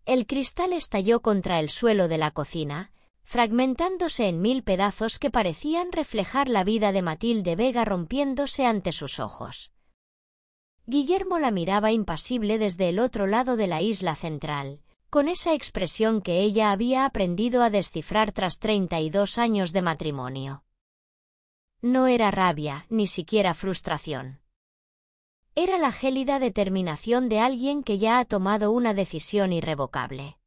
El cristal estalló contra el suelo de la cocina, fragmentándose en 1000 pedazos que parecían reflejar la vida de Matilde Vega rompiéndose ante sus ojos. Guillermo la miraba impasible desde el otro lado de la isla central, con esa expresión que ella había aprendido a descifrar tras 32 años de matrimonio. No era rabia, ni siquiera frustración. Era la gélida determinación de alguien que ya ha tomado una decisión irrevocable.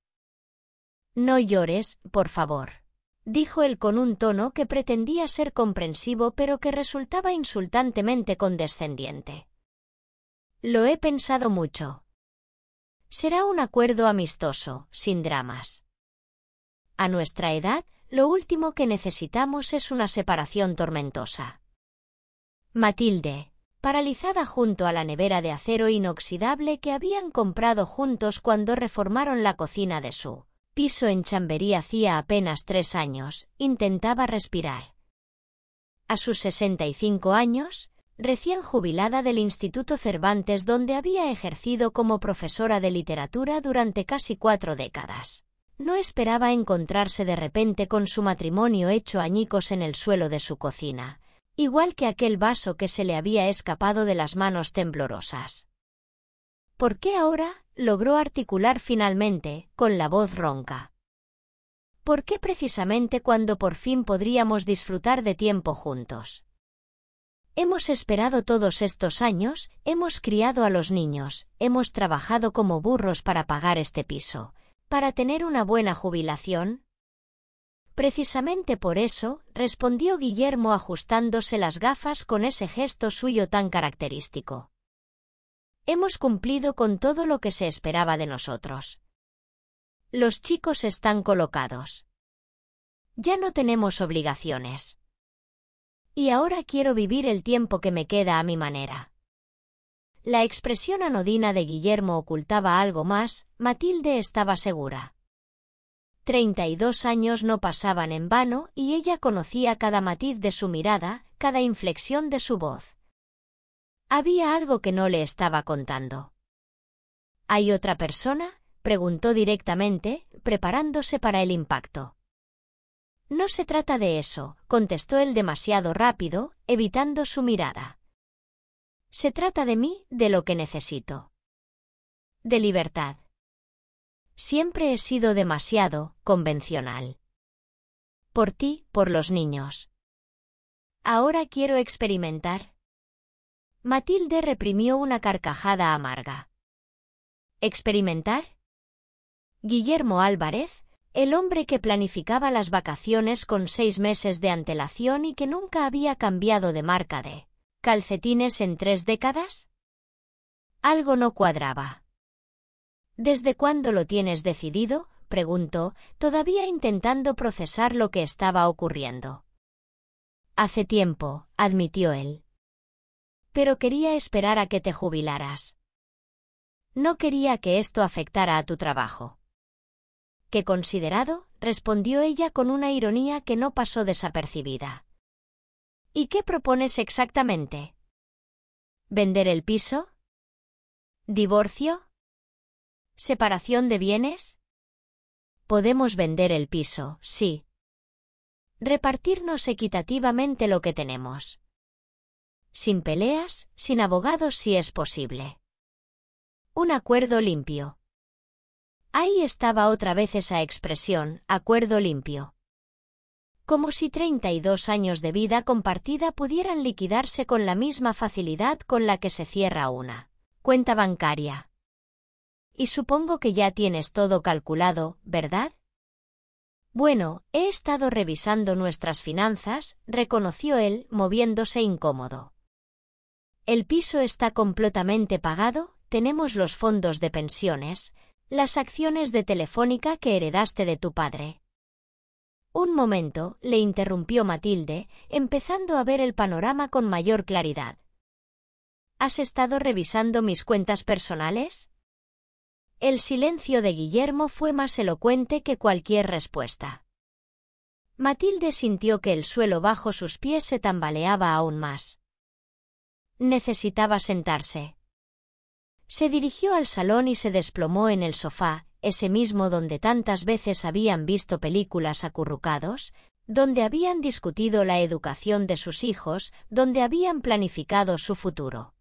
«No llores, por favor», dijo él con un tono que pretendía ser comprensivo pero que resultaba insultantemente condescendiente. «Lo he pensado mucho. Será un acuerdo amistoso, sin dramas. A nuestra edad, lo último que necesitamos es una separación tormentosa». Matilde, paralizada junto a la nevera de acero inoxidable que habían comprado juntos cuando reformaron la cocina de su piso en Chamberí hacía apenas 3 años, intentaba respirar. A sus 65 años, recién jubilada del Instituto Cervantes donde había ejercido como profesora de literatura durante casi 4 décadas, no esperaba encontrarse de repente con su matrimonio hecho añicos en el suelo de su cocina, igual que aquel vaso que se le había escapado de las manos temblorosas. ¿Por qué ahora?, logró articular finalmente, con la voz ronca. ¿Por qué precisamente cuando por fin podríamos disfrutar de tiempo juntos? Hemos esperado todos estos años, hemos criado a los niños, hemos trabajado como burros para pagar este piso, para tener una buena jubilación. Precisamente por eso, respondió Guillermo ajustándose las gafas con ese gesto suyo tan característico. Hemos cumplido con todo lo que se esperaba de nosotros. Los chicos están colocados. Ya no tenemos obligaciones. Y ahora quiero vivir el tiempo que me queda a mi manera. La expresión anodina de Guillermo ocultaba algo más, Matilde estaba segura. 32 años no pasaban en vano y ella conocía cada matiz de su mirada, cada inflexión de su voz. Había algo que no le estaba contando. ¿Hay otra persona?, preguntó directamente, preparándose para el impacto. No se trata de eso, contestó él demasiado rápido, evitando su mirada. Se trata de mí, de lo que necesito. De libertad. Siempre he sido demasiado convencional. Por ti, por los niños. Ahora quiero experimentar. Matilde reprimió una carcajada amarga. ¿Experimentar? Guillermo Álvarez, el hombre que planificaba las vacaciones con 6 meses de antelación y que nunca había cambiado de marca de calcetines en 3 décadas. Algo no cuadraba. ¿Desde cuándo lo tienes decidido?, preguntó, todavía intentando procesar lo que estaba ocurriendo. Hace tiempo, admitió él. Pero quería esperar a que te jubilaras. No quería que esto afectara a tu trabajo. ¿Qué considerado?, respondió ella con una ironía que no pasó desapercibida. ¿Y qué propones exactamente? ¿Vender el piso? ¿Divorcio? ¿Separación de bienes? Podemos vender el piso, sí. Repartirnos equitativamente lo que tenemos. Sin peleas, sin abogados si es posible. Un acuerdo limpio. Ahí estaba otra vez esa expresión, acuerdo limpio. Como si 32 años de vida compartida pudieran liquidarse con la misma facilidad con la que se cierra una cuenta bancaria. Y supongo que ya tienes todo calculado, ¿verdad? Bueno, he estado revisando nuestras finanzas, reconoció él, moviéndose incómodo. El piso está completamente pagado, tenemos los fondos de pensiones, las acciones de Telefónica que heredaste de tu padre. Un momento, le interrumpió Matilde, empezando a ver el panorama con mayor claridad. ¿Has estado revisando mis cuentas personales? El silencio de Guillermo fue más elocuente que cualquier respuesta. Matilde sintió que el suelo bajo sus pies se tambaleaba aún más. Necesitaba sentarse. Se dirigió al salón y se desplomó en el sofá, ese mismo donde tantas veces habían visto películas acurrucados, donde habían discutido la educación de sus hijos, donde habían planificado su futuro.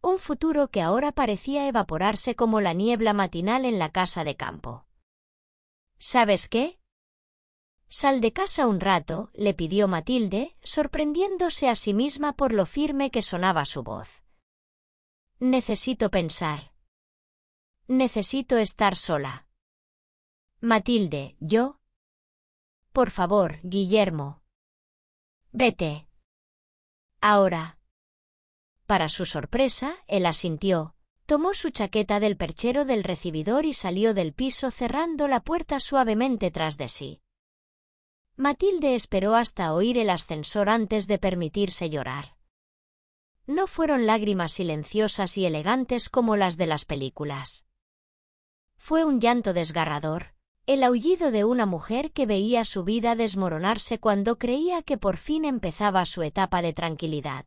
Un futuro que ahora parecía evaporarse como la niebla matinal en la casa de campo. ¿Sabes qué? Sal de casa un rato, le pidió Matilde, sorprendiéndose a sí misma por lo firme que sonaba su voz. Necesito pensar. Necesito estar sola. Matilde, ¿yo? Por favor, Guillermo. Vete. Ahora. Para su sorpresa, él asintió, tomó su chaqueta del perchero del recibidor y salió del piso cerrando la puerta suavemente tras de sí. Matilde esperó hasta oír el ascensor antes de permitirse llorar. No fueron lágrimas silenciosas y elegantes como las de las películas. Fue un llanto desgarrador, el aullido de una mujer que veía su vida desmoronarse cuando creía que por fin empezaba su etapa de tranquilidad.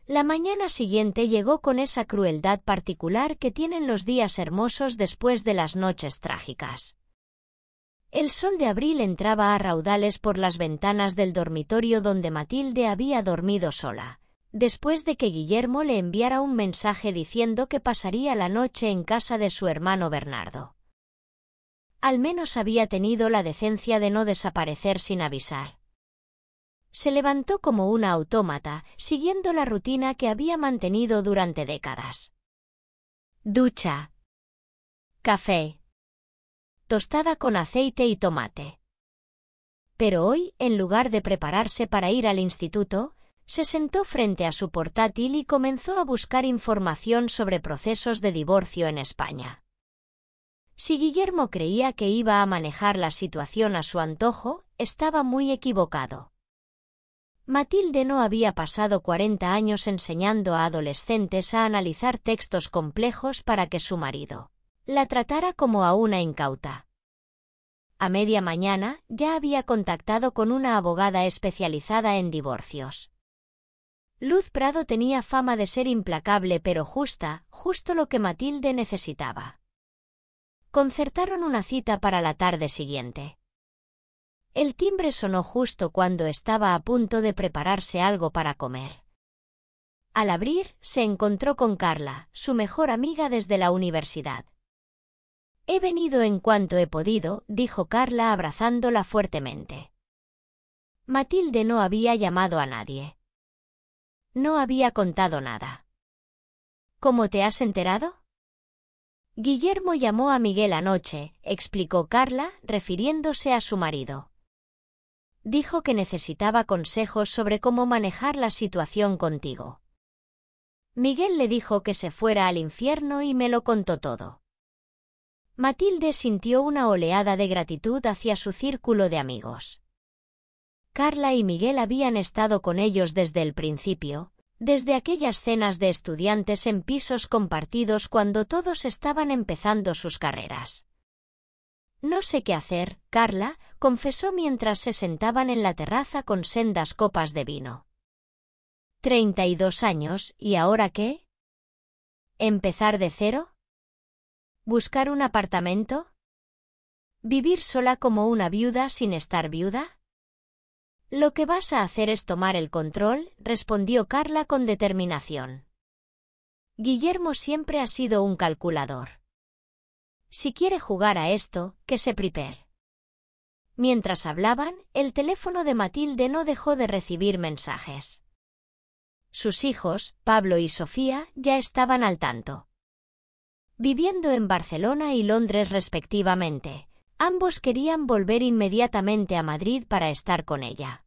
La mañana siguiente llegó con esa crueldad particular que tienen los días hermosos después de las noches trágicas. El sol de abril entraba a raudales por las ventanas del dormitorio donde Matilde había dormido sola, después de que Guillermo le enviara un mensaje diciendo que pasaría la noche en casa de su hermano Bernardo. Al menos había tenido la decencia de no desaparecer sin avisar. Se levantó como una autómata, siguiendo la rutina que había mantenido durante décadas. Ducha. Café. Tostada con aceite y tomate. Pero hoy, en lugar de prepararse para ir al instituto, se sentó frente a su portátil y comenzó a buscar información sobre procesos de divorcio en España. Si Guillermo creía que iba a manejar la situación a su antojo, estaba muy equivocado. Matilde no había pasado 40 años enseñando a adolescentes a analizar textos complejos para que su marido la tratara como a una incauta. A media mañana ya había contactado con una abogada especializada en divorcios. Luz Prado tenía fama de ser implacable pero justa, justo lo que Matilde necesitaba. Concertaron una cita para la tarde siguiente. El timbre sonó justo cuando estaba a punto de prepararse algo para comer. Al abrir, se encontró con Carla, su mejor amiga desde la universidad. «He venido en cuanto he podido», dijo Carla abrazándola fuertemente. Matilde no había llamado a nadie. No había contado nada. «¿Cómo te has enterado?» Guillermo llamó a Miguel anoche, explicó Carla, refiriéndose a su marido. Dijo que necesitaba consejos sobre cómo manejar la situación contigo. Miguel le dijo que se fuera al infierno y me lo contó todo. Matilde sintió una oleada de gratitud hacia su círculo de amigos. Carla y Miguel habían estado con ellos desde el principio, desde aquellas cenas de estudiantes en pisos compartidos cuando todos estaban empezando sus carreras. «No sé qué hacer», Carla confesó mientras se sentaban en la terraza con sendas copas de vino. 32 años, ¿y ahora qué? ¿Empezar de cero? ¿Buscar un apartamento? ¿Vivir sola como una viuda sin estar viuda? Lo que vas a hacer es tomar el control, respondió Carla con determinación. Guillermo siempre ha sido un calculador. Si quiere jugar a esto, que se prepare. Mientras hablaban, el teléfono de Matilde no dejó de recibir mensajes. Sus hijos, Pablo y Sofía, ya estaban al tanto. Viviendo en Barcelona y Londres respectivamente, ambos querían volver inmediatamente a Madrid para estar con ella.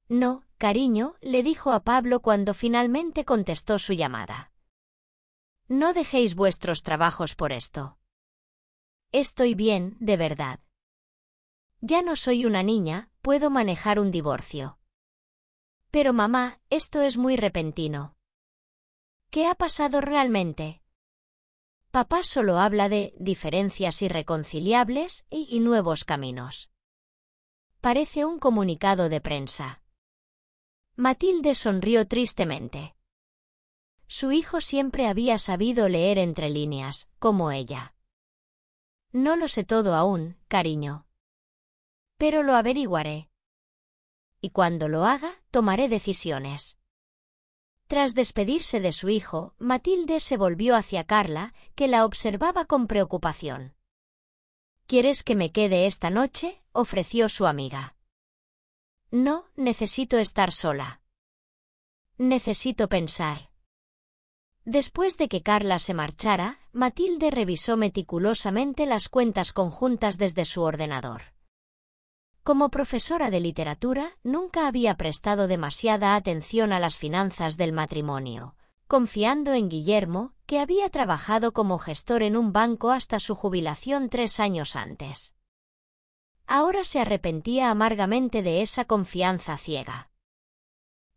«No, cariño», le dijo a Pablo cuando finalmente contestó su llamada. «No dejéis vuestros trabajos por esto. Estoy bien, de verdad. Ya no soy una niña, puedo manejar un divorcio». «Pero mamá, esto es muy repentino». «¿Qué ha pasado realmente?» Papá solo habla de diferencias irreconciliables y nuevos caminos. Parece un comunicado de prensa. Matilde sonrió tristemente. Su hijo siempre había sabido leer entre líneas, como ella. No lo sé todo aún, cariño. Pero lo averiguaré. Y cuando lo haga, tomaré decisiones. Tras despedirse de su hijo, Matilde se volvió hacia Carla, que la observaba con preocupación. ¿Quieres que me quede esta noche?, ofreció su amiga. No, necesito estar sola. Necesito pensar. Después de que Carla se marchara, Matilde revisó meticulosamente las cuentas conjuntas desde su ordenador. Como profesora de literatura, nunca había prestado demasiada atención a las finanzas del matrimonio, confiando en Guillermo, que había trabajado como gestor en un banco hasta su jubilación 3 años antes. Ahora se arrepentía amargamente de esa confianza ciega.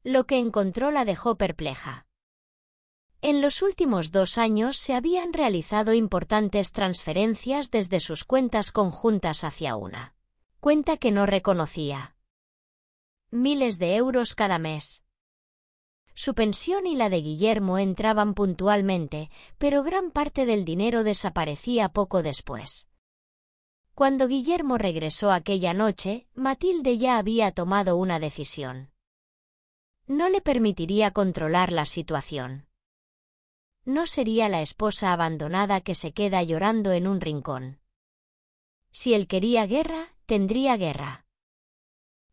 Lo que encontró la dejó perpleja. En los últimos 2 años se habían realizado importantes transferencias desde sus cuentas conjuntas hacia una cuenta que no reconocía. Miles de euros cada mes. Su pensión y la de Guillermo entraban puntualmente, pero gran parte del dinero desaparecía poco después. Cuando Guillermo regresó aquella noche, Matilde ya había tomado una decisión. No le permitiría controlar la situación. No sería la esposa abandonada que se queda llorando en un rincón. Si él quería guerra, tendría guerra.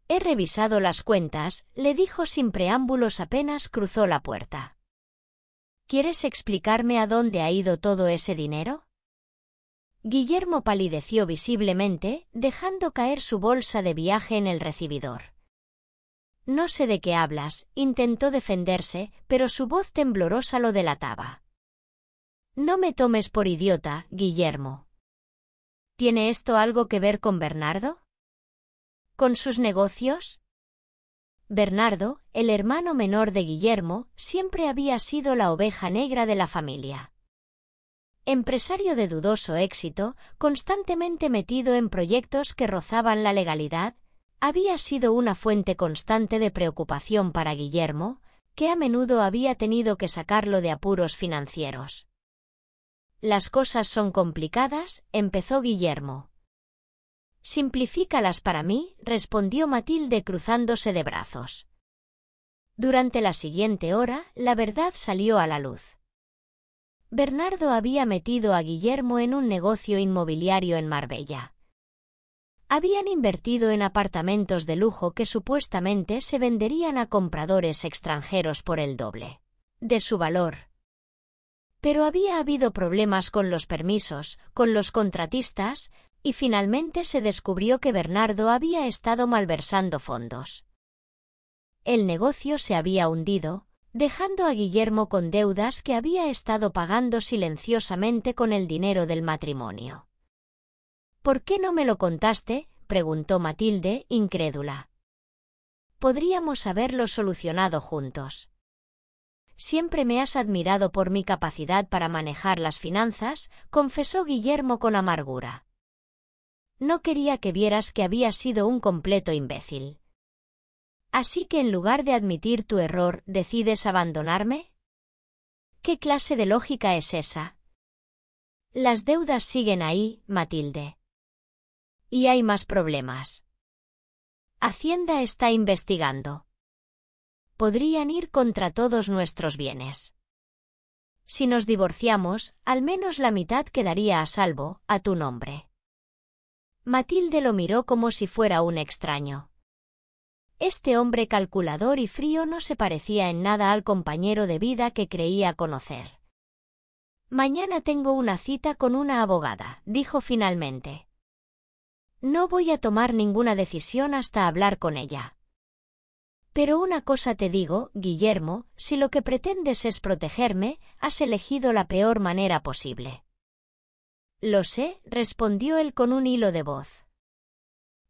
He revisado las cuentas, le dijo sin preámbulos apenas cruzó la puerta. ¿Quieres explicarme a dónde ha ido todo ese dinero? Guillermo palideció visiblemente, dejando caer su bolsa de viaje en el recibidor. No sé de qué hablas, intentó defenderse, pero su voz temblorosa lo delataba. No me tomes por idiota, Guillermo. ¿Tiene esto algo que ver con Bernardo? ¿Con sus negocios? Bernardo, el hermano menor de Guillermo, siempre había sido la oveja negra de la familia. Empresario de dudoso éxito, constantemente metido en proyectos que rozaban la legalidad, había sido una fuente constante de preocupación para Guillermo, que a menudo había tenido que sacarlo de apuros financieros. Las cosas son complicadas, empezó Guillermo. Simplifícalas para mí, respondió Matilde cruzándose de brazos. Durante la siguiente hora, la verdad salió a la luz. Bernardo había metido a Guillermo en un negocio inmobiliario en Marbella. Habían invertido en apartamentos de lujo que supuestamente se venderían a compradores extranjeros por el doble de su valor. Pero había habido problemas con los permisos, con los contratistas, y finalmente se descubrió que Bernardo había estado malversando fondos. El negocio se había hundido, dejando a Guillermo con deudas que había estado pagando silenciosamente con el dinero del matrimonio. ¿Por qué no me lo contaste?, preguntó Matilde, incrédula. Podríamos haberlo solucionado juntos. Siempre me has admirado por mi capacidad para manejar las finanzas, confesó Guillermo con amargura. No quería que vieras que había sido un completo imbécil. ¿Así que en lugar de admitir tu error, decides abandonarme? ¿Qué clase de lógica es esa? Las deudas siguen ahí, Matilde. Y hay más problemas. Hacienda está investigando. Podrían ir contra todos nuestros bienes. Si nos divorciamos, al menos la mitad quedaría a salvo, a tu nombre. Matilde lo miró como si fuera un extraño. Este hombre calculador y frío no se parecía en nada al compañero de vida que creía conocer. Mañana tengo una cita con una abogada, dijo finalmente. No voy a tomar ninguna decisión hasta hablar con ella. Pero una cosa te digo, Guillermo, si lo que pretendes es protegerme, has elegido la peor manera posible. Lo sé, respondió él con un hilo de voz.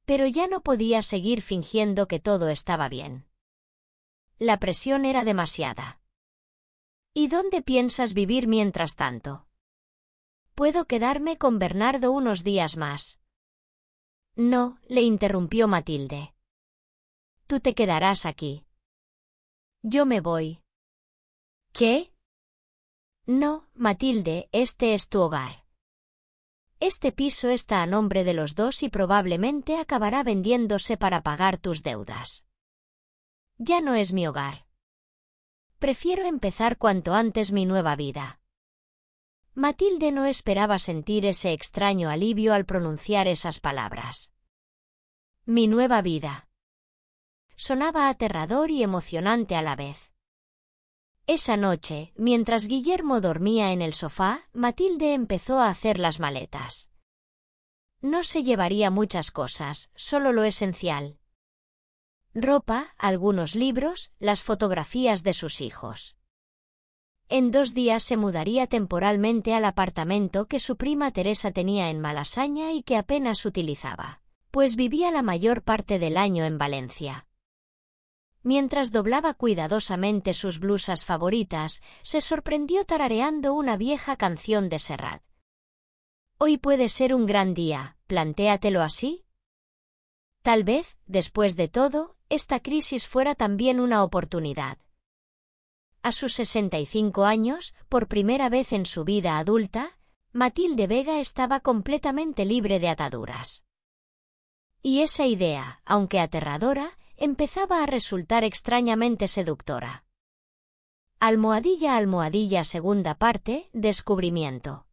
Pero ya no podía seguir fingiendo que todo estaba bien. La presión era demasiada. ¿Y dónde piensas vivir mientras tanto? Puedo quedarme con Bernardo unos días más. No, le interrumpió Matilde. Tú te quedarás aquí. Yo me voy. ¿Qué? No, Matilde, este es tu hogar. Este piso está a nombre de los dos y probablemente acabará vendiéndose para pagar tus deudas. Ya no es mi hogar. Prefiero empezar cuanto antes mi nueva vida. Matilde no esperaba sentir ese extraño alivio al pronunciar esas palabras. Mi nueva vida. Sonaba aterrador y emocionante a la vez. Esa noche, mientras Guillermo dormía en el sofá, Matilde empezó a hacer las maletas. No se llevaría muchas cosas, solo lo esencial. Ropa, algunos libros, las fotografías de sus hijos. En 2 días se mudaría temporalmente al apartamento que su prima Teresa tenía en Malasaña y que apenas utilizaba, pues vivía la mayor parte del año en Valencia. Mientras doblaba cuidadosamente sus blusas favoritas, se sorprendió tarareando una vieja canción de Serrat. Hoy puede ser un gran día, plantéatelo así. Tal vez, después de todo, esta crisis fuera también una oportunidad. A sus 65 años, por primera vez en su vida adulta, Matilde Vega estaba completamente libre de ataduras. Y esa idea, aunque aterradora, empezaba a resultar extrañamente seductora. Almohadilla, almohadilla, segunda parte, descubrimiento.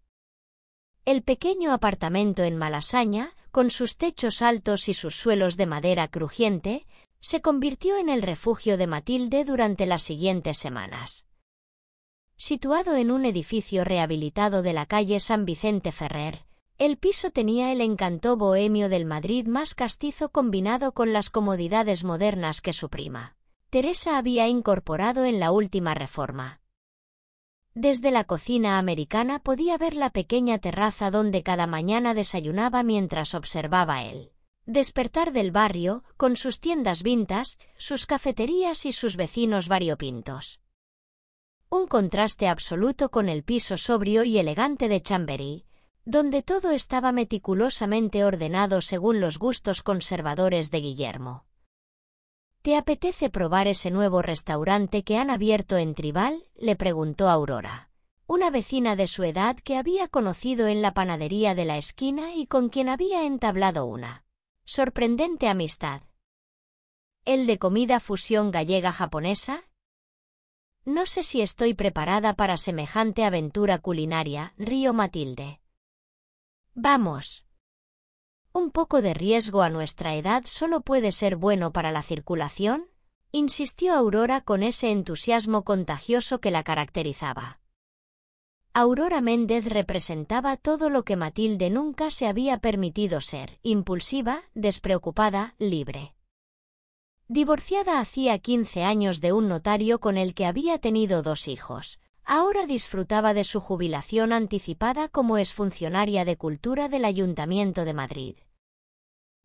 El pequeño apartamento en Malasaña, con sus techos altos y sus suelos de madera crujiente, se convirtió en el refugio de Matilde durante las siguientes semanas. Situado en un edificio rehabilitado de la calle San Vicente Ferrer, el piso tenía el encanto bohemio del Madrid más castizo combinado con las comodidades modernas que su prima Teresa había incorporado en la última reforma. Desde la cocina americana podía ver la pequeña terraza donde cada mañana desayunaba mientras observaba el despertar del barrio, con sus tiendas vintage, sus cafeterías y sus vecinos variopintos. Un contraste absoluto con el piso sobrio y elegante de Chamberí, donde todo estaba meticulosamente ordenado según los gustos conservadores de Guillermo. ¿Te apetece probar ese nuevo restaurante que han abierto en Tribal?, le preguntó Aurora, una vecina de su edad que había conocido en la panadería de la esquina y con quien había entablado una sorprendente amistad. ¿El de comida fusión gallega-japonesa? No sé si estoy preparada para semejante aventura culinaria, rió Matilde. Vamos. ¿Un poco de riesgo a nuestra edad solo puede ser bueno para la circulación?, insistió Aurora con ese entusiasmo contagioso que la caracterizaba. Aurora Méndez representaba todo lo que Matilde nunca se había permitido ser: impulsiva, despreocupada, libre. Divorciada hacía 15 años de un notario con el que había tenido 2 hijos, ahora disfrutaba de su jubilación anticipada como exfuncionaria de Cultura del Ayuntamiento de Madrid.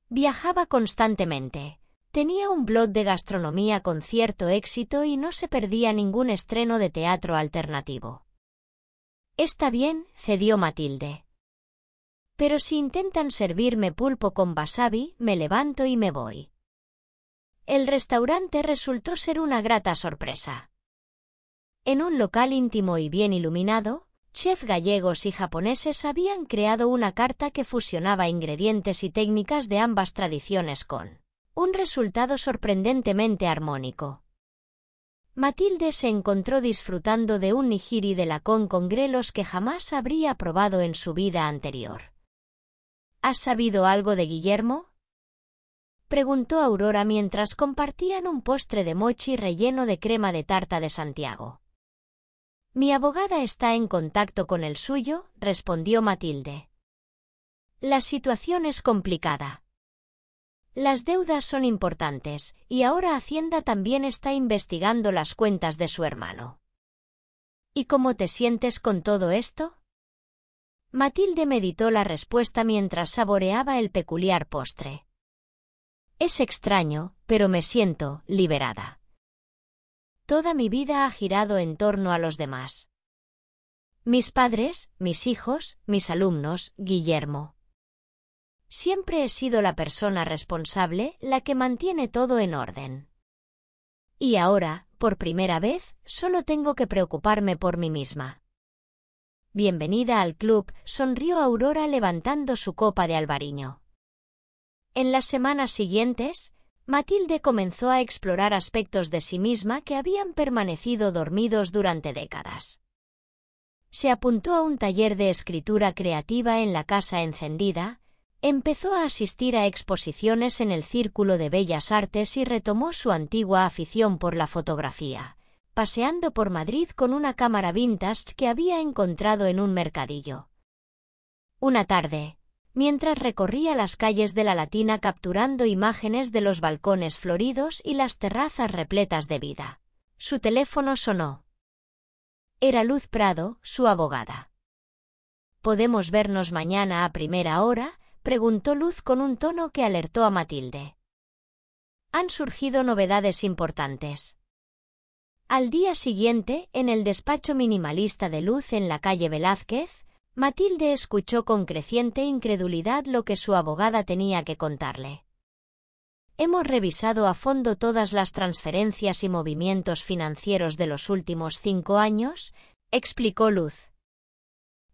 Viajaba constantemente, tenía un blog de gastronomía con cierto éxito y no se perdía ningún estreno de teatro alternativo. Está bien, cedió Matilde. Pero si intentan servirme pulpo con wasabi, me levanto y me voy. El restaurante resultó ser una grata sorpresa. En un local íntimo y bien iluminado, chefs gallegos y japoneses habían creado una carta que fusionaba ingredientes y técnicas de ambas tradiciones con un resultado sorprendentemente armónico. Matilde se encontró disfrutando de un nigiri de lacón con grelos que jamás habría probado en su vida anterior. ¿Has sabido algo de Guillermo?, preguntó Aurora mientras compartían un postre de mochi relleno de crema de tarta de Santiago. Mi abogada está en contacto con el suyo, respondió Matilde. La situación es complicada. Las deudas son importantes, y ahora Hacienda también está investigando las cuentas de su hermano. ¿Y cómo te sientes con todo esto?, Matilde meditó la respuesta mientras saboreaba el peculiar postre. Es extraño, pero me siento liberada. Toda mi vida ha girado en torno a los demás. Mis padres, mis hijos, mis alumnos, Guillermo. Siempre he sido la persona responsable, la que mantiene todo en orden. Y ahora, por primera vez, solo tengo que preocuparme por mí misma. Bienvenida al club, sonrió Aurora levantando su copa de albariño. En las semanas siguientes, Matilde comenzó a explorar aspectos de sí misma que habían permanecido dormidos durante décadas. Se apuntó a un taller de escritura creativa en la Casa Encendida, empezó a asistir a exposiciones en el Círculo de Bellas Artes y retomó su antigua afición por la fotografía, paseando por Madrid con una cámara vintage que había encontrado en un mercadillo. Una tarde, mientras recorría las calles de la Latina capturando imágenes de los balcones floridos y las terrazas repletas de vida, su teléfono sonó. Era Luz Prado, su abogada. ¿Podemos vernos mañana a primera hora?, preguntó Luz con un tono que alertó a Matilde. Han surgido novedades importantes. Al día siguiente, en el despacho minimalista de Luz en la calle Velázquez, Matilde escuchó con creciente incredulidad lo que su abogada tenía que contarle. Hemos revisado a fondo todas las transferencias y movimientos financieros de los últimos 5 años, explicó Luz.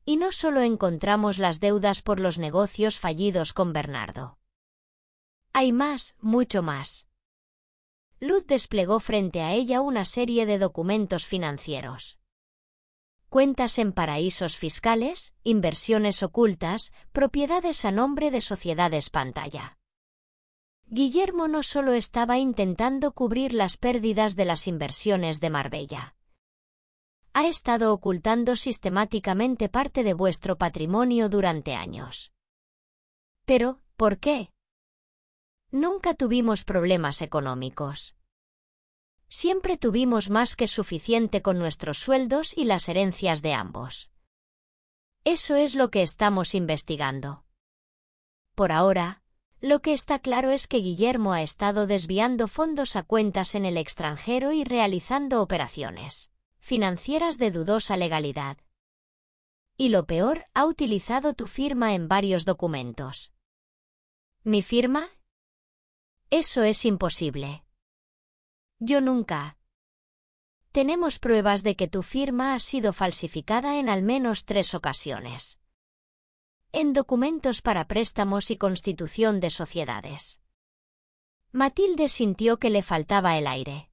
Y no solo encontramos las deudas por los negocios fallidos con Bernardo. Hay más, mucho más. Luz desplegó frente a ella una serie de documentos financieros. Cuentas en paraísos fiscales, inversiones ocultas, propiedades a nombre de sociedades pantalla. Guillermo no solo estaba intentando cubrir las pérdidas de las inversiones de Marbella. Ha estado ocultando sistemáticamente parte de vuestro patrimonio durante años. Pero, ¿por qué? Nunca tuvimos problemas económicos. Siempre tuvimos más que suficiente con nuestros sueldos y las herencias de ambos. Eso es lo que estamos investigando. Por ahora, lo que está claro es que Guillermo ha estado desviando fondos a cuentas en el extranjero y realizando operaciones financieras de dudosa legalidad. Y lo peor, ha utilizado tu firma en varios documentos. ¿Mi firma? Eso es imposible. Yo nunca. Tenemos pruebas de que tu firma ha sido falsificada en al menos 3 ocasiones. En documentos para préstamos y constitución de sociedades. Matilde sintió que le faltaba el aire.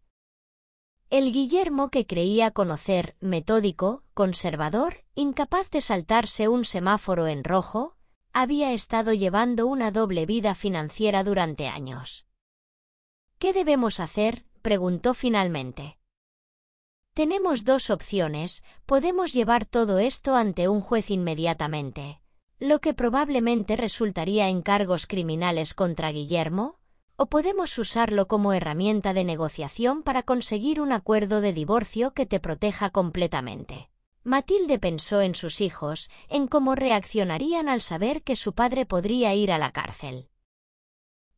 El Guillermo que creía conocer, metódico, conservador, incapaz de saltarse un semáforo en rojo, había estado llevando una doble vida financiera durante años. ¿Qué debemos hacer?, preguntó finalmente. Tenemos 2 opciones, podemos llevar todo esto ante un juez inmediatamente, lo que probablemente resultaría en cargos criminales contra Guillermo, o podemos usarlo como herramienta de negociación para conseguir un acuerdo de divorcio que te proteja completamente. Matilde pensó en sus hijos, en cómo reaccionarían al saber que su padre podría ir a la cárcel.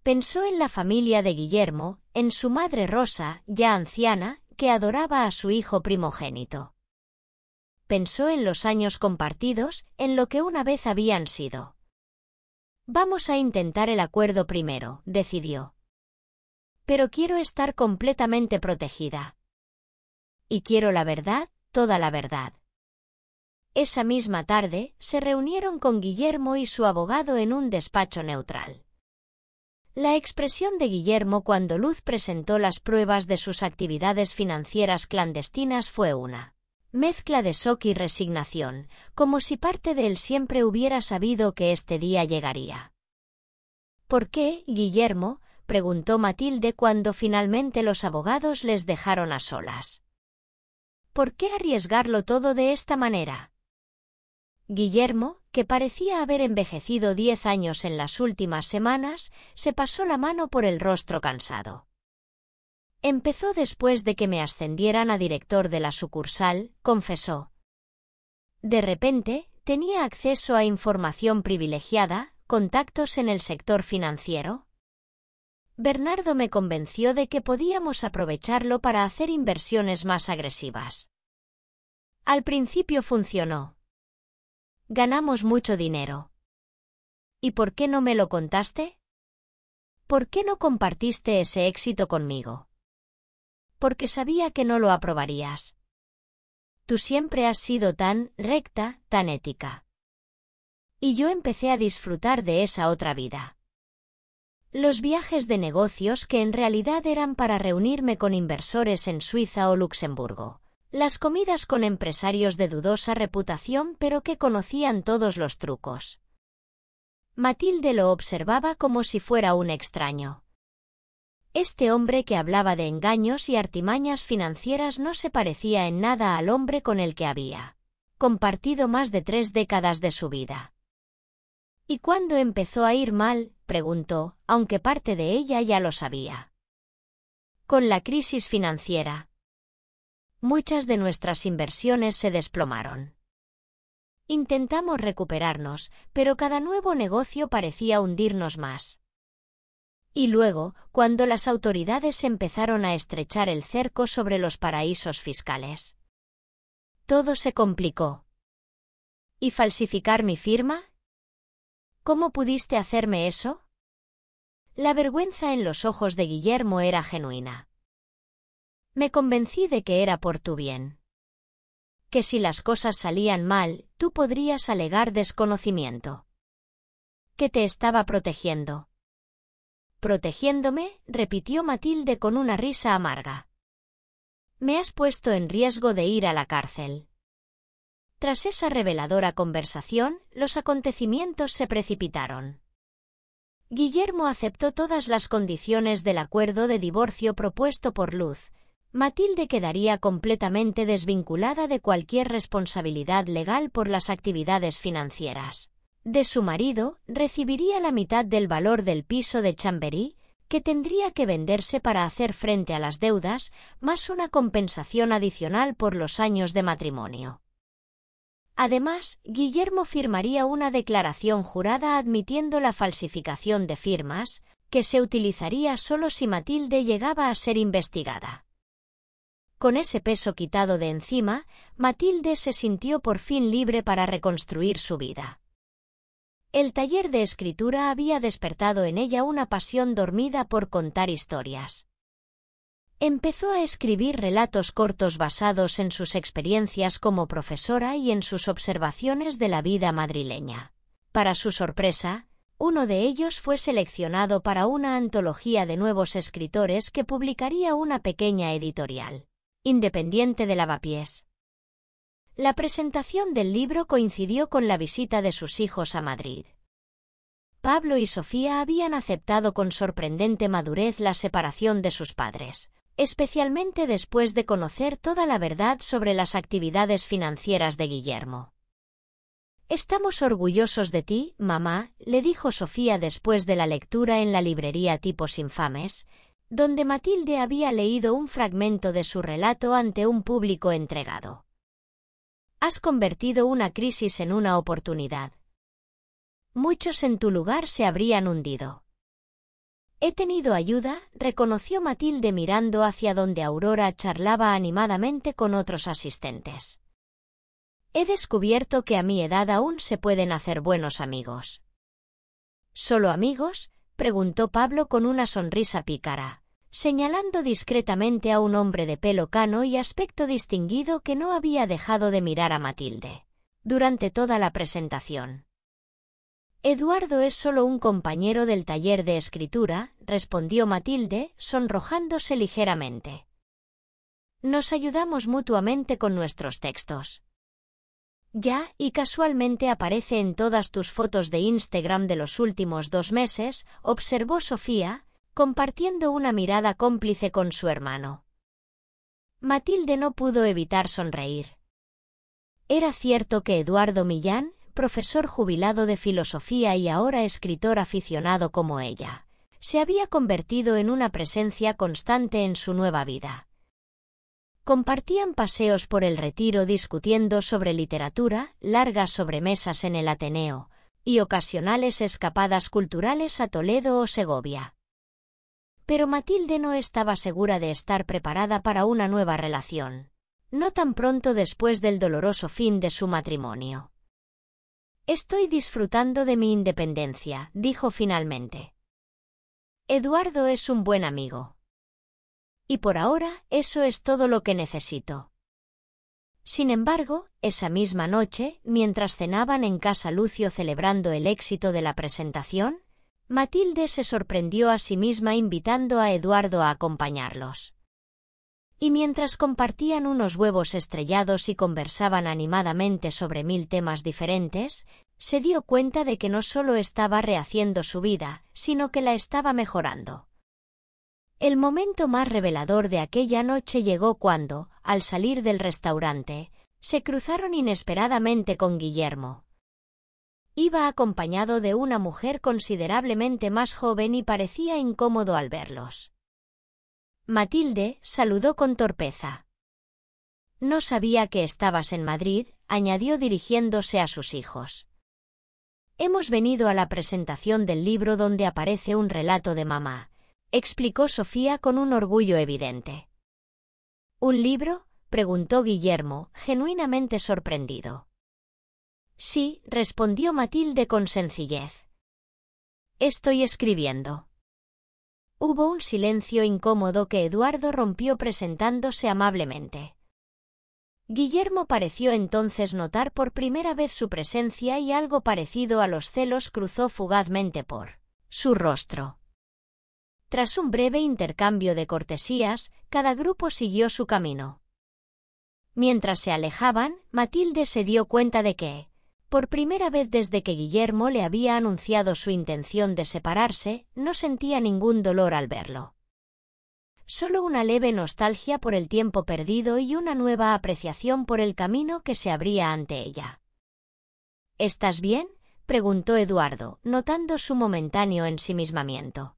Pensó en la familia de Guillermo, en su madre Rosa, ya anciana, que adoraba a su hijo primogénito. Pensó en los años compartidos, en lo que una vez habían sido. Vamos a intentar el acuerdo primero, decidió. Pero quiero estar completamente protegida. Y quiero la verdad, toda la verdad. Esa misma tarde, se reunieron con Guillermo y su abogado en un despacho neutral. La expresión de Guillermo cuando Luz presentó las pruebas de sus actividades financieras clandestinas fue una mezcla de shock y resignación, como si parte de él siempre hubiera sabido que este día llegaría. ¿Por qué, Guillermo?, preguntó Matilde cuando finalmente los abogados les dejaron a solas. ¿Por qué arriesgarlo todo de esta manera? Guillermo, que parecía haber envejecido 10 años en las últimas semanas, se pasó la mano por el rostro cansado. Empezó después de que me ascendieran a director de la sucursal, confesó. De repente, tenía acceso a información privilegiada, contactos en el sector financiero. Bernardo me convenció de que podíamos aprovecharlo para hacer inversiones más agresivas. Al principio funcionó. Ganamos mucho dinero. ¿Y por qué no me lo contaste? ¿Por qué no compartiste ese éxito conmigo? Porque sabía que no lo aprobarías. Tú siempre has sido tan recta, tan ética. Y yo empecé a disfrutar de esa otra vida. Los viajes de negocios que en realidad eran para reunirme con inversores en Suiza o Luxemburgo. Las comidas con empresarios de dudosa reputación pero que conocían todos los trucos. Matilde lo observaba como si fuera un extraño. Este hombre que hablaba de engaños y artimañas financieras no se parecía en nada al hombre con el que había compartido más de 3 décadas de su vida. ¿Y cuándo empezó a ir mal?, preguntó, aunque parte de ella ya lo sabía. Con la crisis financiera. Muchas de nuestras inversiones se desplomaron. Intentamos recuperarnos, pero cada nuevo negocio parecía hundirnos más. Y luego, cuando las autoridades empezaron a estrechar el cerco sobre los paraísos fiscales. Todo se complicó. ¿Y falsificar mi firma? ¿Cómo pudiste hacerme eso? La vergüenza en los ojos de Guillermo era genuina. Me convencí de que era por tu bien. Que si las cosas salían mal, tú podrías alegar desconocimiento. Que te estaba protegiendo. ¿Protegiéndome?, repitió Matilde con una risa amarga. Me has puesto en riesgo de ir a la cárcel. Tras esa reveladora conversación, los acontecimientos se precipitaron. Guillermo aceptó todas las condiciones del acuerdo de divorcio propuesto por Luz. Matilde quedaría completamente desvinculada de cualquier responsabilidad legal por las actividades financieras de su marido, recibiría la mitad del valor del piso de Chamberí, que tendría que venderse para hacer frente a las deudas, más una compensación adicional por los años de matrimonio. Además, Guillermo firmaría una declaración jurada admitiendo la falsificación de firmas, que se utilizaría solo si Matilde llegaba a ser investigada. Con ese peso quitado de encima, Matilde se sintió por fin libre para reconstruir su vida. El taller de escritura había despertado en ella una pasión dormida por contar historias. Empezó a escribir relatos cortos basados en sus experiencias como profesora y en sus observaciones de la vida madrileña. Para su sorpresa, uno de ellos fue seleccionado para una antología de nuevos escritores que publicaría una pequeña editorial independiente de Lavapiés. La presentación del libro coincidió con la visita de sus hijos a Madrid. Pablo y Sofía habían aceptado con sorprendente madurez la separación de sus padres, especialmente después de conocer toda la verdad sobre las actividades financieras de Guillermo. «Estamos orgullosos de ti, mamá», le dijo Sofía después de la lectura en la librería Tipos Infames, donde Matilde había leído un fragmento de su relato ante un público entregado. Has convertido una crisis en una oportunidad. Muchos en tu lugar se habrían hundido. He tenido ayuda, reconoció Matilde mirando hacia donde Aurora charlaba animadamente con otros asistentes. He descubierto que a mi edad aún se pueden hacer buenos amigos. ¿Solo amigos?, preguntó Pablo con una sonrisa pícara, señalando discretamente a un hombre de pelo cano y aspecto distinguido que no había dejado de mirar a Matilde durante toda la presentación. Eduardo es solo un compañero del taller de escritura, respondió Matilde, sonrojándose ligeramente. Nos ayudamos mutuamente con nuestros textos. Ya, y casualmente aparece en todas tus fotos de Instagram de los últimos 2 meses, observó Sofía, compartiendo una mirada cómplice con su hermano. Matilde no pudo evitar sonreír. Era cierto que Eduardo Millán, profesor jubilado de filosofía y ahora escritor aficionado como ella, se había convertido en una presencia constante en su nueva vida. Compartían paseos por el Retiro discutiendo sobre literatura, largas sobremesas en el Ateneo, y ocasionales escapadas culturales a Toledo o Segovia. Pero Matilde no estaba segura de estar preparada para una nueva relación, no tan pronto después del doloroso fin de su matrimonio. Estoy disfrutando de mi independencia, dijo finalmente. Eduardo es un buen amigo. Y por ahora, eso es todo lo que necesito. Sin embargo, esa misma noche, mientras cenaban en casa Lucio celebrando el éxito de la presentación, Matilde se sorprendió a sí misma invitando a Eduardo a acompañarlos. Y mientras compartían unos huevos estrellados y conversaban animadamente sobre 1000 temas diferentes, se dio cuenta de que no solo estaba rehaciendo su vida, sino que la estaba mejorando. El momento más revelador de aquella noche llegó cuando, al salir del restaurante, se cruzaron inesperadamente con Guillermo. Iba acompañado de una mujer considerablemente más joven y parecía incómodo al verlos. Matilde saludó con torpeza. «No sabía que estabas en Madrid», añadió dirigiéndose a sus hijos. «Hemos venido a la presentación del libro donde aparece un relato de mamá», explicó Sofía con un orgullo evidente. «¿Un libro?», preguntó Guillermo, genuinamente sorprendido. «Sí», respondió Matilde con sencillez. «Estoy escribiendo». Hubo un silencio incómodo que Eduardo rompió presentándose amablemente. Guillermo pareció entonces notar por primera vez su presencia y algo parecido a los celos cruzó fugazmente por su rostro. Tras un breve intercambio de cortesías, cada grupo siguió su camino. Mientras se alejaban, Matilde se dio cuenta de que, por primera vez desde que Guillermo le había anunciado su intención de separarse, no sentía ningún dolor al verlo. Solo una leve nostalgia por el tiempo perdido y una nueva apreciación por el camino que se abría ante ella. «¿Estás bien?», preguntó Eduardo, notando su momentáneo ensimismamiento.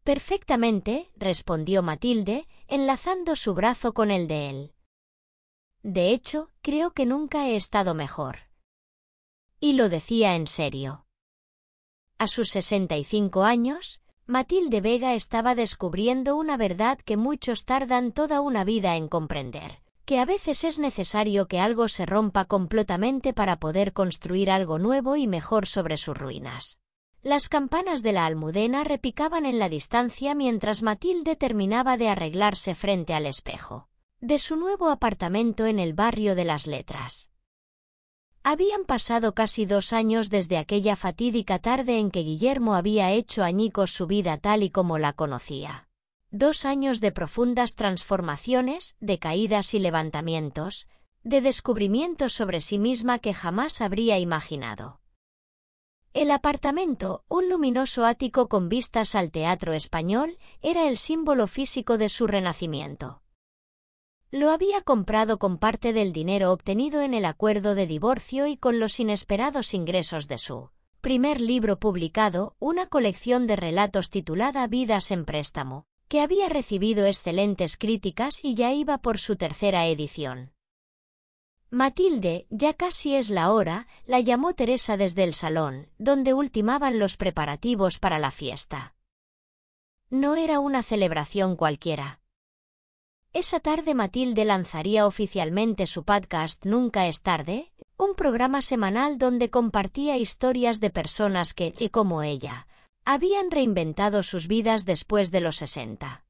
«Perfectamente», respondió Matilde, enlazando su brazo con el de él. «De hecho, creo que nunca he estado mejor». Y lo decía en serio. A sus 65 años, Matilde Vega estaba descubriendo una verdad que muchos tardan toda una vida en comprender, que a veces es necesario que algo se rompa completamente para poder construir algo nuevo y mejor sobre sus ruinas. Las campanas de la Almudena repicaban en la distancia mientras Matilde terminaba de arreglarse frente al espejo de su nuevo apartamento en el barrio de las Letras. Habían pasado casi 2 años desde aquella fatídica tarde en que Guillermo había hecho añicos su vida tal y como la conocía. 2 años de profundas transformaciones, de caídas y levantamientos, de descubrimientos sobre sí misma que jamás habría imaginado. El apartamento, un luminoso ático con vistas al Teatro Español, era el símbolo físico de su renacimiento. Lo había comprado con parte del dinero obtenido en el acuerdo de divorcio y con los inesperados ingresos de su primer libro publicado, una colección de relatos titulada Vidas en préstamo, que había recibido excelentes críticas y ya iba por su 3ª edición. Matilde, ya casi es la hora, la llamó Teresa desde el salón, donde ultimaban los preparativos para la fiesta. No era una celebración cualquiera. Esa tarde Matilde lanzaría oficialmente su podcast Nunca es tarde, un programa semanal donde compartía historias de personas que, como ella, habían reinventado sus vidas después de los 60.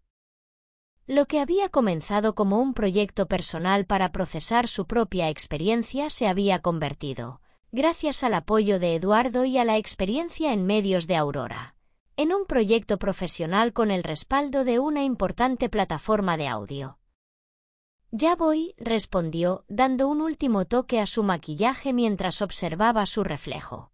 Lo que había comenzado como un proyecto personal para procesar su propia experiencia se había convertido, gracias al apoyo de Eduardo y a la experiencia en medios de Aurora, en un proyecto profesional con el respaldo de una importante plataforma de audio. «Ya voy», respondió, dando un último toque a su maquillaje mientras observaba su reflejo.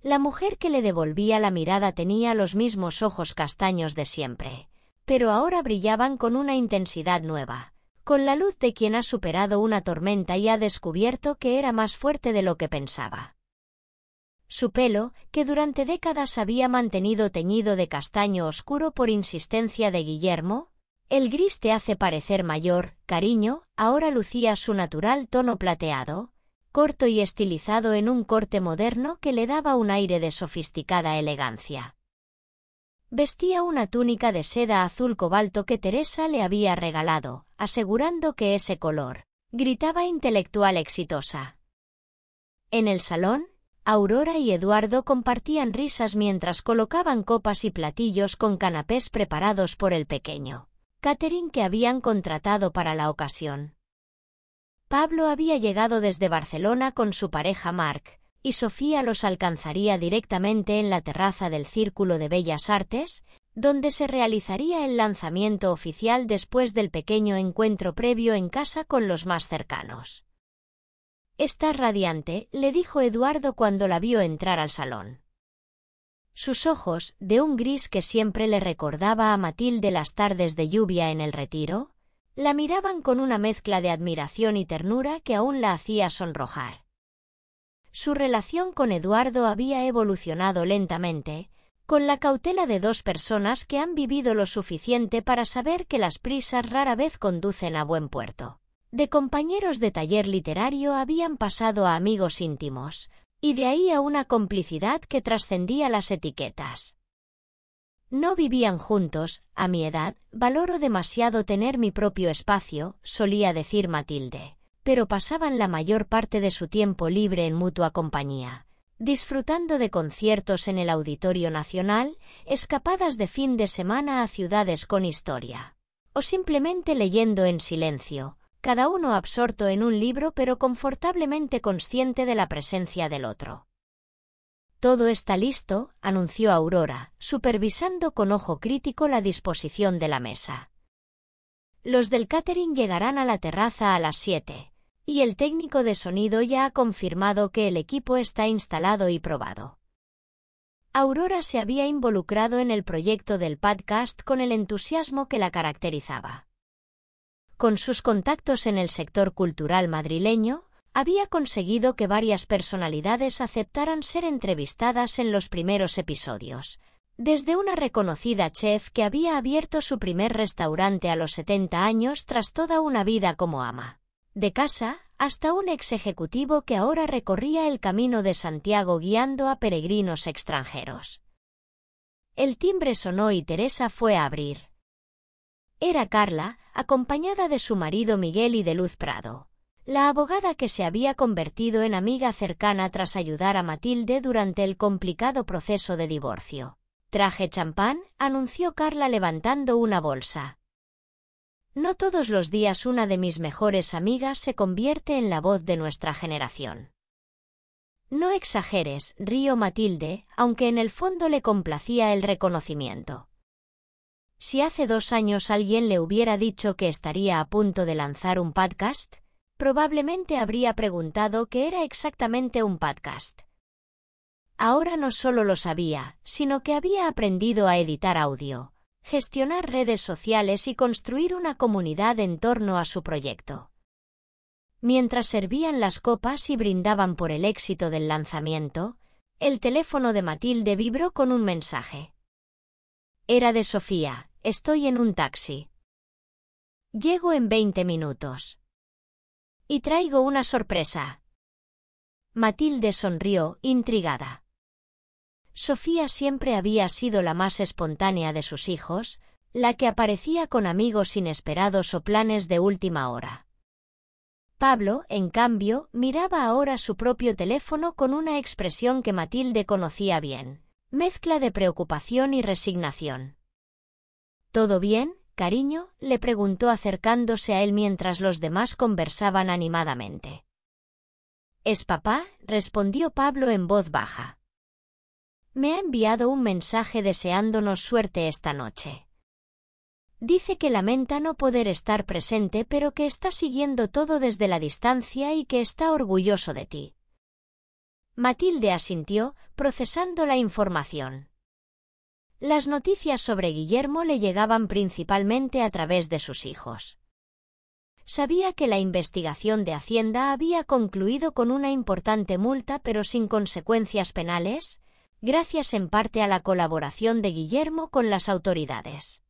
La mujer que le devolvía la mirada tenía los mismos ojos castaños de siempre, pero ahora brillaban con una intensidad nueva, con la luz de quien ha superado una tormenta y ha descubierto que era más fuerte de lo que pensaba. Su pelo, que durante décadas había mantenido teñido de castaño oscuro por insistencia de Guillermo, «El gris te hace parecer mayor, cariño», ahora lucía su natural tono plateado, corto y estilizado en un corte moderno que le daba un aire de sofisticada elegancia. Vestía una túnica de seda azul cobalto que Teresa le había regalado, asegurando que ese color gritaba intelectual exitosa. En el salón, Aurora y Eduardo compartían risas mientras colocaban copas y platillos con canapés preparados por el pequeño catering que habían contratado para la ocasión. Pablo había llegado desde Barcelona con su pareja Marc, y Sofía los alcanzaría directamente en la terraza del Círculo de Bellas Artes, donde se realizaría el lanzamiento oficial después del pequeño encuentro previo en casa con los más cercanos. «Estás radiante», le dijo Eduardo cuando la vio entrar al salón. Sus ojos, de un gris que siempre le recordaba a Matilde las tardes de lluvia en el Retiro, la miraban con una mezcla de admiración y ternura que aún la hacía sonrojar. Su relación con Eduardo había evolucionado lentamente, con la cautela de dos personas que han vivido lo suficiente para saber que las prisas rara vez conducen a buen puerto. De compañeros de taller literario habían pasado a amigos íntimos, y de ahí a una complicidad que trascendía las etiquetas. No vivían juntos, a mi edad, valoro demasiado tener mi propio espacio, solía decir Matilde, pero pasaban la mayor parte de su tiempo libre en mutua compañía, disfrutando de conciertos en el Auditorio Nacional, escapadas de fin de semana a ciudades con historia, o simplemente leyendo en silencio, cada uno absorto en un libro pero confortablemente consciente de la presencia del otro. «Todo está listo», anunció Aurora, supervisando con ojo crítico la disposición de la mesa. «Los del catering llegarán a la terraza a las 7, y el técnico de sonido ya ha confirmado que el equipo está instalado y probado». Aurora se había involucrado en el proyecto del podcast con el entusiasmo que la caracterizaba. Con sus contactos en el sector cultural madrileño, había conseguido que varias personalidades aceptaran ser entrevistadas en los primeros episodios, desde una reconocida chef que había abierto su primer restaurante a los 70 años tras toda una vida como ama de casa, hasta un ex ejecutivo que ahora recorría el Camino de Santiago guiando a peregrinos extranjeros. El timbre sonó y Teresa fue a abrir. Era Carla, acompañada de su marido Miguel y de Luz Prado, la abogada que se había convertido en amiga cercana tras ayudar a Matilde durante el complicado proceso de divorcio. «Traje champán», anunció Carla levantando una bolsa. «No todos los días una de mis mejores amigas se convierte en la voz de nuestra generación». «No exageres», rió Matilde, aunque en el fondo le complacía el reconocimiento. Si hace 2 años alguien le hubiera dicho que estaría a punto de lanzar un podcast, probablemente habría preguntado qué era exactamente un podcast. Ahora no solo lo sabía, sino que había aprendido a editar audio, gestionar redes sociales y construir una comunidad en torno a su proyecto. Mientras servían las copas y brindaban por el éxito del lanzamiento, el teléfono de Matilde vibró con un mensaje. Era de Sofía: «Estoy en un taxi. Llego en 20 minutos. Y traigo una sorpresa». Matilde sonrió, intrigada. Sofía siempre había sido la más espontánea de sus hijos, la que aparecía con amigos inesperados o planes de última hora. Pablo, en cambio, miraba ahora su propio teléfono con una expresión que Matilde conocía bien, mezcla de preocupación y resignación. «¿Todo bien, cariño?», le preguntó acercándose a él mientras los demás conversaban animadamente. «¿Es papá?», respondió Pablo en voz baja. «Me ha enviado un mensaje deseándonos suerte esta noche. Dice que lamenta no poder estar presente pero que está siguiendo todo desde la distancia y que está orgulloso de ti». Matilde asintió, procesando la información. Las noticias sobre Guillermo le llegaban principalmente a través de sus hijos. Sabía que la investigación de Hacienda había concluido con una importante multa pero sin consecuencias penales, gracias en parte a la colaboración de Guillermo con las autoridades.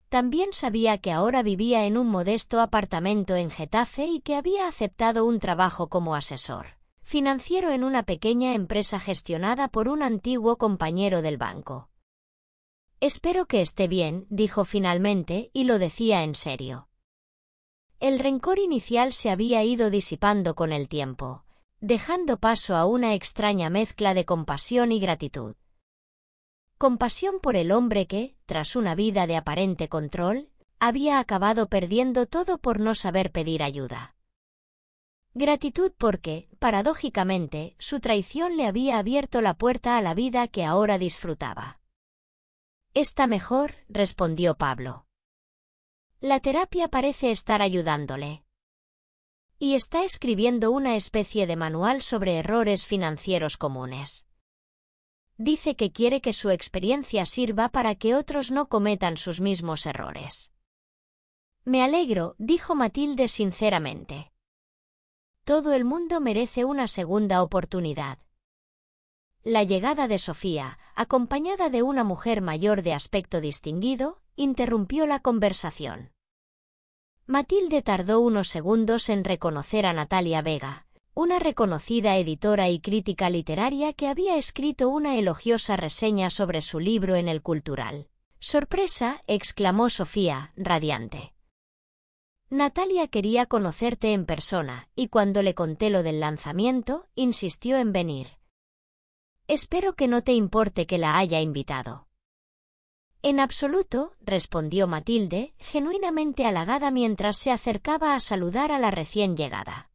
También sabía que ahora vivía en un modesto apartamento en Getafe y que había aceptado un trabajo como asesor financiero en una pequeña empresa gestionada por un antiguo compañero del banco. «Espero que esté bien», dijo finalmente, y lo decía en serio. El rencor inicial se había ido disipando con el tiempo, dejando paso a una extraña mezcla de compasión y gratitud. Compasión por el hombre que, tras una vida de aparente control, había acabado perdiendo todo por no saber pedir ayuda. Gratitud porque, paradójicamente, su traición le había abierto la puerta a la vida que ahora disfrutaba. «Está mejor», respondió Pablo. «La terapia parece estar ayudándole. Y está escribiendo una especie de manual sobre errores financieros comunes. Dice que quiere que su experiencia sirva para que otros no cometan sus mismos errores». «Me alegro», dijo Matilde sinceramente. «Todo el mundo merece una segunda oportunidad». La llegada de Sofía, acompañada de una mujer mayor de aspecto distinguido, interrumpió la conversación. Matilde tardó unos segundos en reconocer a Natalia Vega, una reconocida editora y crítica literaria que había escrito una elogiosa reseña sobre su libro en El Cultural. «¡Sorpresa!», exclamó Sofía, radiante. «Natalia quería conocerte en persona, y cuando le conté lo del lanzamiento, insistió en venir. Espero que no te importe que la haya invitado». «En absoluto», respondió Matilde, genuinamente halagada mientras se acercaba a saludar a la recién llegada.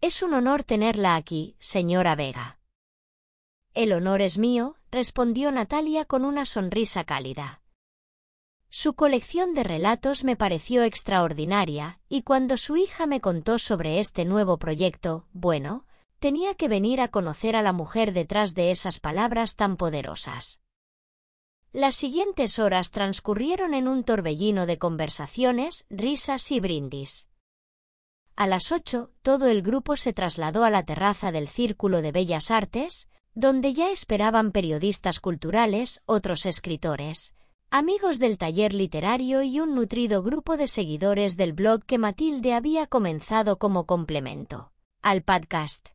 «Es un honor tenerla aquí, señora Vega». «El honor es mío», respondió Natalia con una sonrisa cálida. Su colección de relatos me pareció extraordinaria, y cuando su hija me contó sobre este nuevo proyecto, bueno, tenía que venir a conocer a la mujer detrás de esas palabras tan poderosas. Las siguientes horas transcurrieron en un torbellino de conversaciones, risas y brindis. A las 8, todo el grupo se trasladó a la terraza del Círculo de Bellas Artes, donde ya esperaban periodistas culturales, otros escritores, amigos del taller literario y un nutrido grupo de seguidores del blog que Matilde había comenzado como complemento al podcast.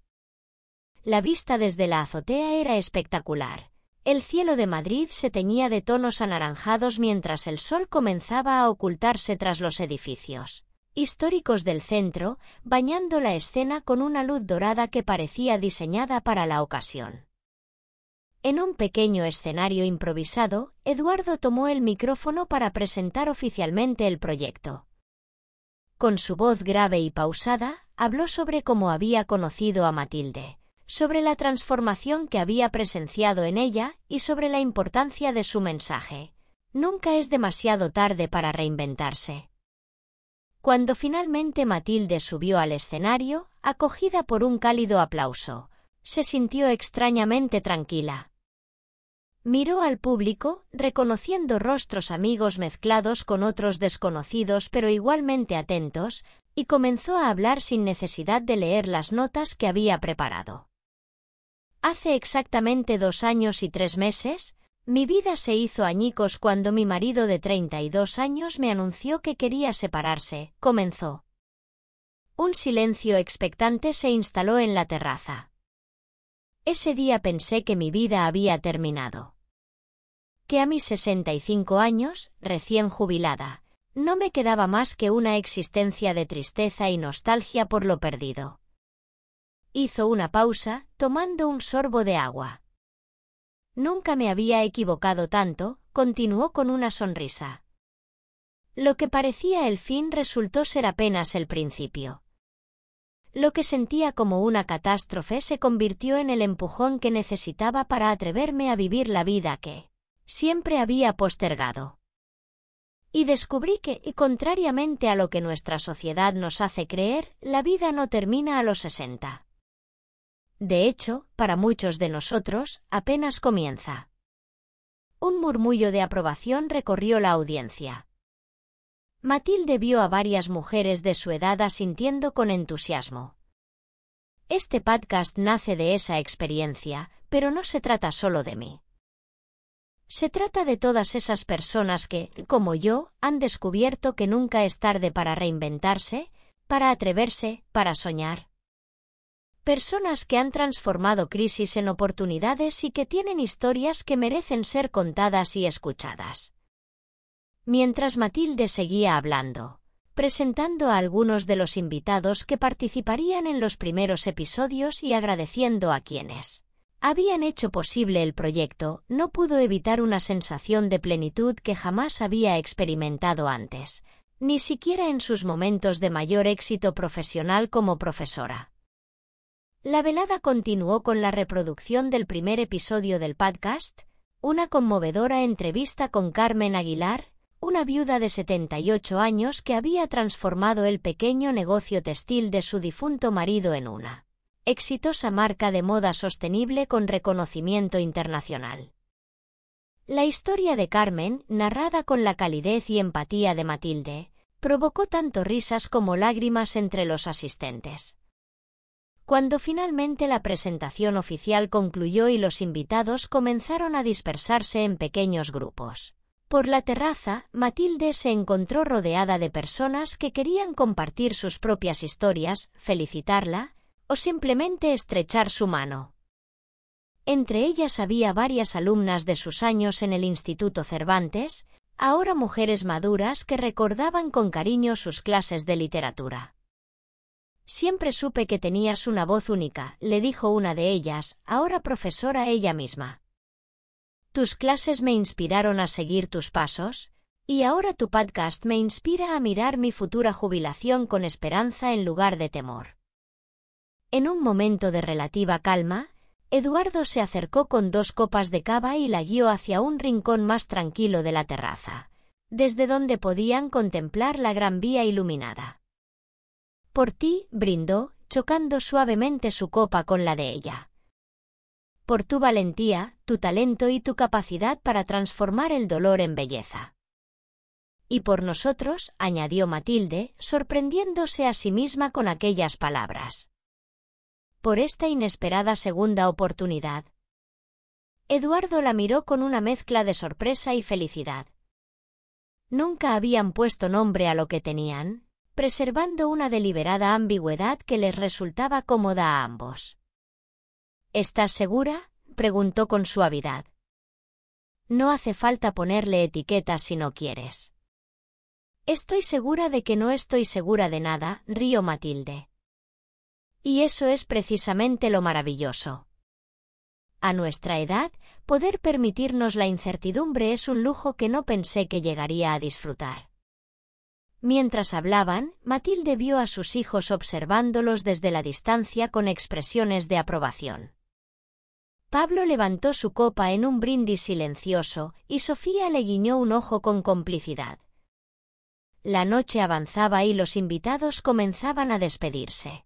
La vista desde la azotea era espectacular. El cielo de Madrid se teñía de tonos anaranjados mientras el sol comenzaba a ocultarse tras los edificios históricos del centro, bañando la escena con una luz dorada que parecía diseñada para la ocasión. En un pequeño escenario improvisado, Eduardo tomó el micrófono para presentar oficialmente el proyecto. Con su voz grave y pausada, habló sobre cómo había conocido a Matilde, sobre la transformación que había presenciado en ella y sobre la importancia de su mensaje. Nunca es demasiado tarde para reinventarse. Cuando finalmente Matilde subió al escenario, acogida por un cálido aplauso, se sintió extrañamente tranquila. Miró al público, reconociendo rostros amigos mezclados con otros desconocidos pero igualmente atentos, y comenzó a hablar sin necesidad de leer las notas que había preparado. «Hace exactamente 2 años y 3 meses, mi vida se hizo añicos cuando mi marido de 32 años me anunció que quería separarse», comenzó. Un silencio expectante se instaló en la terraza. «Ese día pensé que mi vida había terminado. Que a mis 65 años, recién jubilada, no me quedaba más que una existencia de tristeza y nostalgia por lo perdido». Hizo una pausa, tomando un sorbo de agua. «Nunca me había equivocado tanto», continuó con una sonrisa. «Lo que parecía el fin resultó ser apenas el principio. Lo que sentía como una catástrofe se convirtió en el empujón que necesitaba para atreverme a vivir la vida que siempre había postergado. Y descubrí que, contrariamente a lo que nuestra sociedad nos hace creer, la vida no termina a los 60. De hecho, para muchos de nosotros, apenas comienza». Un murmullo de aprobación recorrió la audiencia. Matilde vio a varias mujeres de su edad asintiendo con entusiasmo. «Este podcast nace de esa experiencia, pero no se trata solo de mí. Se trata de todas esas personas que, como yo, han descubierto que nunca es tarde para reinventarse, para atreverse, para soñar. Personas que han transformado crisis en oportunidades y que tienen historias que merecen ser contadas y escuchadas». Mientras Matilde seguía hablando, presentando a algunos de los invitados que participarían en los primeros episodios y agradeciendo a quienes habían hecho posible el proyecto, no pudo evitar una sensación de plenitud que jamás había experimentado antes. ni siquiera en sus momentos de mayor éxito profesional como profesora. La velada continuó con la reproducción del primer episodio del podcast, una conmovedora entrevista con Carmen Aguilar, una viuda de 78 años que había transformado el pequeño negocio textil de su difunto marido en una exitosa marca de moda sostenible con reconocimiento internacional. La historia de Carmen, narrada con la calidez y empatía de Matilde, provocó tanto risas como lágrimas entre los asistentes. Cuando finalmente la presentación oficial concluyó y los invitados comenzaron a dispersarse en pequeños grupos por la terraza, Matilde se encontró rodeada de personas que querían compartir sus propias historias, felicitarla o simplemente estrechar su mano. Entre ellas había varias alumnas de sus años en el Instituto Cervantes, ahora mujeres maduras que recordaban con cariño sus clases de literatura. «Siempre supe que tenías una voz única», le dijo una de ellas, ahora profesora ella misma. «Tus clases me inspiraron a seguir tus pasos, y ahora tu podcast me inspira a mirar mi futura jubilación con esperanza en lugar de temor». En un momento de relativa calma, Eduardo se acercó con 2 copas de cava y la guió hacia un rincón más tranquilo de la terraza, desde donde podían contemplar la Gran Vía iluminada. «Por ti», brindó, chocando suavemente su copa con la de ella. «Por tu valentía, tu talento y tu capacidad para transformar el dolor en belleza». «Y por nosotros», añadió Matilde, sorprendiéndose a sí misma con aquellas palabras. «Por esta inesperada segunda oportunidad». Eduardo la miró con una mezcla de sorpresa y felicidad. Nunca habían puesto nombre a lo que tenían, preservando una deliberada ambigüedad que les resultaba cómoda a ambos. «¿Estás segura?», preguntó con suavidad. «No hace falta ponerle etiquetas si no quieres». «Estoy segura de que no estoy segura de nada», rió Matilde. «Y eso es precisamente lo maravilloso. A nuestra edad, poder permitirnos la incertidumbre es un lujo que no pensé que llegaría a disfrutar». Mientras hablaban, Matilde vio a sus hijos observándolos desde la distancia con expresiones de aprobación. Pablo levantó su copa en un brindis silencioso, y Sofía le guiñó un ojo con complicidad. La noche avanzaba y los invitados comenzaban a despedirse.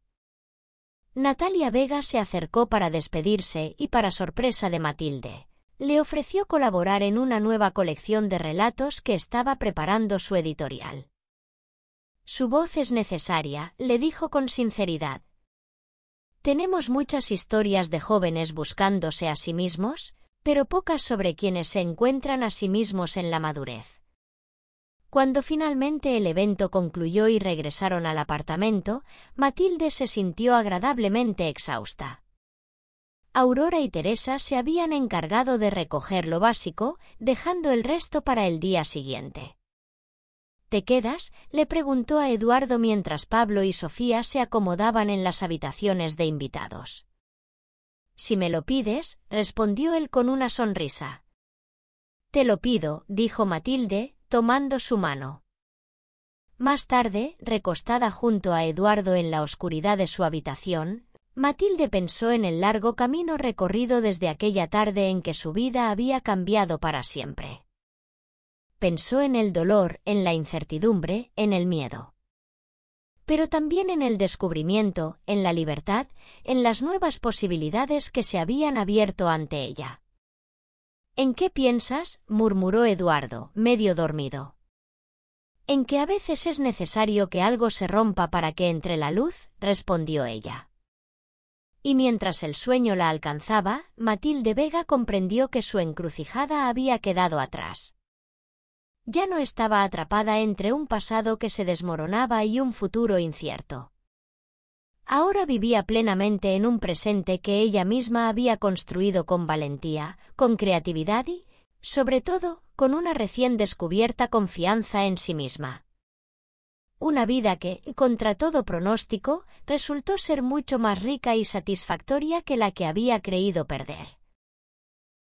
Natalia Vega se acercó para despedirse y, para sorpresa de Matilde, le ofreció colaborar en una nueva colección de relatos que estaba preparando su editorial. «Su voz es necesaria», le dijo con sinceridad. «Tenemos muchas historias de jóvenes buscándose a sí mismos, pero pocas sobre quienes se encuentran a sí mismos en la madurez». Cuando finalmente el evento concluyó y regresaron al apartamento, Matilde se sintió agradablemente exhausta. Aurora y Teresa se habían encargado de recoger lo básico, dejando el resto para el día siguiente. «¿Te quedas?», le preguntó a Eduardo mientras Pablo y Sofía se acomodaban en las habitaciones de invitados. «Si me lo pides», respondió él con una sonrisa. «Te lo pido», dijo Matilde, tomando su mano. Más tarde, recostada junto a Eduardo en la oscuridad de su habitación, Matilde pensó en el largo camino recorrido desde aquella tarde en que su vida había cambiado para siempre. Pensó en el dolor, en la incertidumbre, en el miedo. Pero también en el descubrimiento, en la libertad, en las nuevas posibilidades que se habían abierto ante ella. «¿En qué piensas?», murmuró Eduardo, medio dormido. «En que a veces es necesario que algo se rompa para que entre la luz», respondió ella. Y mientras el sueño la alcanzaba, Matilde Vega comprendió que su encrucijada había quedado atrás. Ya no estaba atrapada entre un pasado que se desmoronaba y un futuro incierto. Ahora vivía plenamente en un presente que ella misma había construido con valentía, con creatividad y, sobre todo, con una recién descubierta confianza en sí misma. Una vida que, contra todo pronóstico, resultó ser mucho más rica y satisfactoria que la que había creído perder.